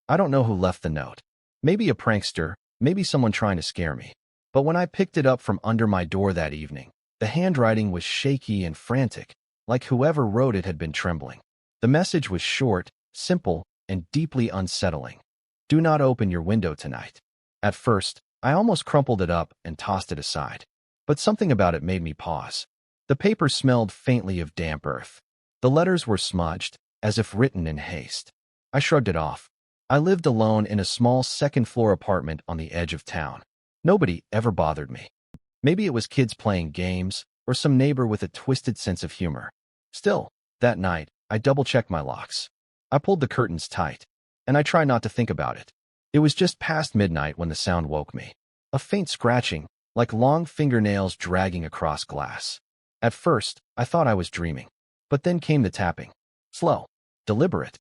I don't know who left the note. Maybe a prankster, maybe someone trying to scare me. But when I picked it up from under my door that evening, the handwriting was shaky and frantic, like whoever wrote it had been trembling. The message was short, simple, and deeply unsettling. Do not open your window tonight. At first, I almost crumpled it up and tossed it aside. But something about it made me pause. The paper smelled faintly of damp earth. The letters were smudged, as if written in haste. I shrugged it off. I lived alone in a small second-floor apartment on the edge of town. Nobody ever bothered me. Maybe it was kids playing games, or some neighbor with a twisted sense of humor. Still, that night, I double-checked my locks. I pulled the curtains tight, and I tried not to think about it. It was just past midnight when the sound woke me. A faint scratching, like long fingernails dragging across glass. At first, I thought I was dreaming. But then came the tapping. Slow, deliberate.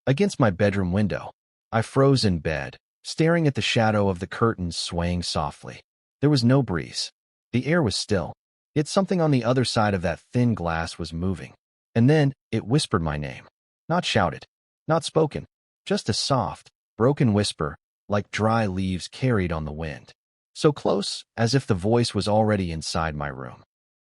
Against my bedroom window, I froze in bed, staring at the shadow of the curtains swaying softly. There was no breeze. The air was still, yet something on the other side of that thin glass was moving. And then it whispered my name. Not shouted, not spoken, just a soft, broken whisper, like dry leaves carried on the wind. So close, as if the voice was already inside my room.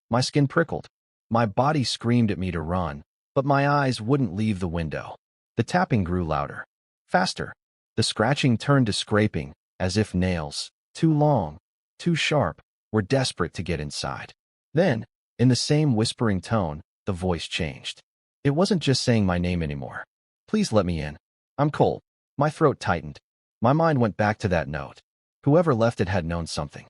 My skin prickled. My body screamed at me to run, but my eyes wouldn't leave the window. The tapping grew louder. Faster. The scratching turned to scraping, as if nails, too long, too sharp, were desperate to get inside. Then, in the same whispering tone, the voice changed. It wasn't just saying my name anymore. Please let me in. I'm cold. My throat tightened. My mind went back to that note. Whoever left it had known something.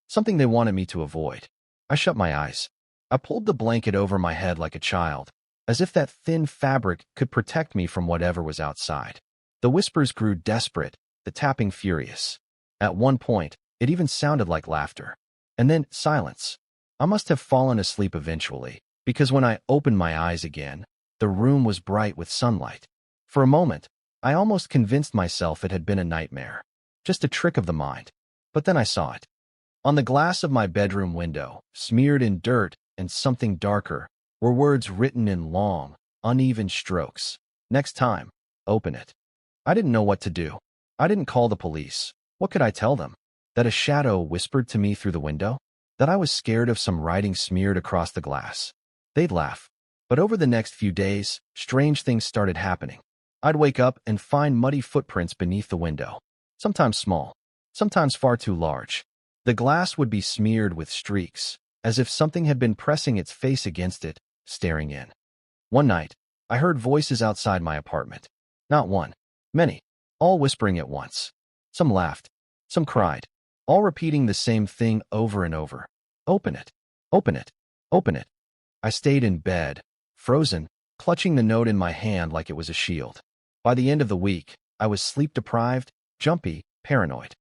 Something they wanted me to avoid. I shut my eyes. I pulled the blanket over my head like a child, as if that thin fabric could protect me from whatever was outside. The whispers grew desperate, the tapping furious. At one point, it even sounded like laughter. And then silence. I must have fallen asleep eventually, because when I opened my eyes again, the room was bright with sunlight. For a moment, I almost convinced myself it had been a nightmare, just a trick of the mind. But then I saw it. On the glass of my bedroom window, smeared in dirt and something darker, were words written in long, uneven strokes. Next time, open it. I didn't know what to do. I didn't call the police. What could I tell them? That a shadow whispered to me through the window? That I was scared of some writing smeared across the glass? They'd laugh. But over the next few days, strange things started happening. I'd wake up and find muddy footprints beneath the window. Sometimes small, sometimes far too large. The glass would be smeared with streaks, as if something had been pressing its face against it, staring in. One night, I heard voices outside my apartment. Not one, many, all whispering at once. Some laughed, some cried, all repeating the same thing over and over. Open it, open it, open it. I stayed in bed, frozen, clutching the note in my hand like it was a shield. By the end of the week, I was sleep-deprived, jumpy, paranoid.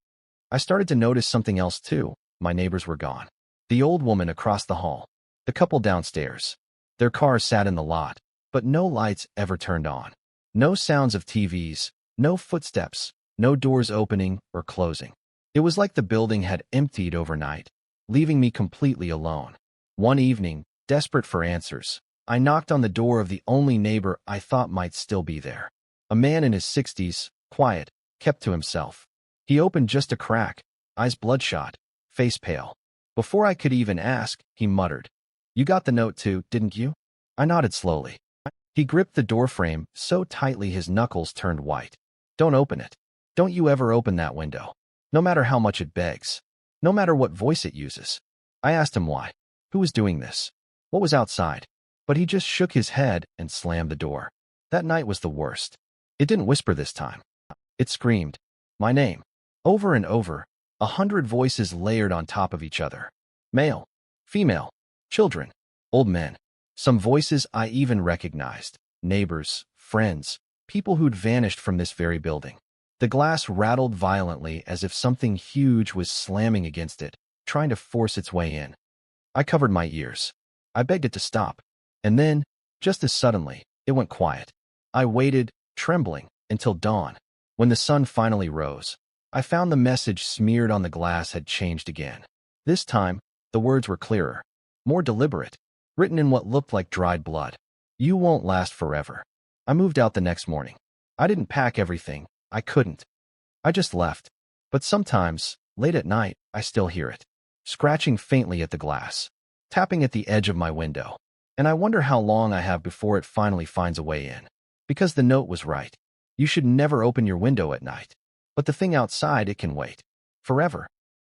I started to notice something else too. My neighbors were gone. The old woman across the hall, the couple downstairs. Their cars sat in the lot, but no lights ever turned on. No sounds of TVs, no footsteps, no doors opening or closing. It was like the building had emptied overnight, leaving me completely alone. One evening, desperate for answers, I knocked on the door of the only neighbor I thought might still be there. A man in his 60s, quiet, kept to himself. He opened just a crack, eyes bloodshot, face pale. Before I could even ask, he muttered, "You got the note too, didn't you?" I nodded slowly. He gripped the doorframe so tightly his knuckles turned white. "Don't open it. Don't you ever open that window. No matter how much it begs. No matter what voice it uses." I asked him why. Who was doing this? What was outside? But he just shook his head and slammed the door. That night was the worst. It didn't whisper this time. It screamed. My name. Over and over, 100 voices layered on top of each other. Male, female, children, old men. Some voices I even recognized. Neighbors, friends, people who'd vanished from this very building. The glass rattled violently as if something huge was slamming against it, trying to force its way in. I covered my ears. I begged it to stop. And then, just as suddenly, it went quiet. I waited, trembling, until dawn. When the sun finally rose, I found the message smeared on the glass had changed again. This time, the words were clearer, more deliberate, written in what looked like dried blood. You won't last forever. I moved out the next morning. I didn't pack everything, I couldn't. I just left. But sometimes, late at night, I still hear it, scratching faintly at the glass, tapping at the edge of my window. And I wonder how long I have before it finally finds a way in. Because the note was right. You should never open your window at night. But the thing outside, it can wait. Forever.